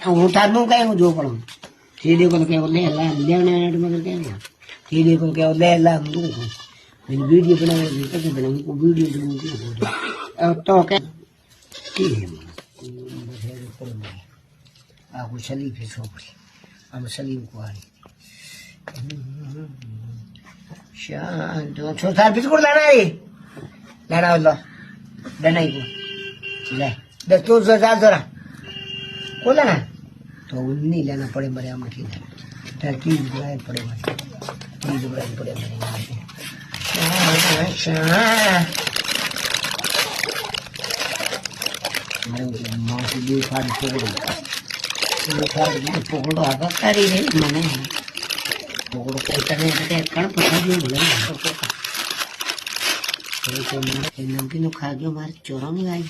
હું તારું કઈ હું જો પણ સીધે को क्या ले ला लेने मगर क्या सीधे को क्या ले ला मैंने वीडियो बनाया कैसे बनाऊँ को वीडियो बनाऊँ तो क्या aku salib sobri am salib ko ari shanto छोटा बिस्कुट लाना है लाना वाला लाना ही को ले दस तो जरा को लाना तो नहीं लेना पड़े मरे हम ठीक है तरकीब बुलाए पड़े मरे चीज बुलाए पड़े मरे माँ से भी फाड़ पकड़ो आगा करी रे मने पकड़ो कैसे नहीं कण पकड़ लियो बोले तो नमकीन खा गयो मारे चोरा नहीं आई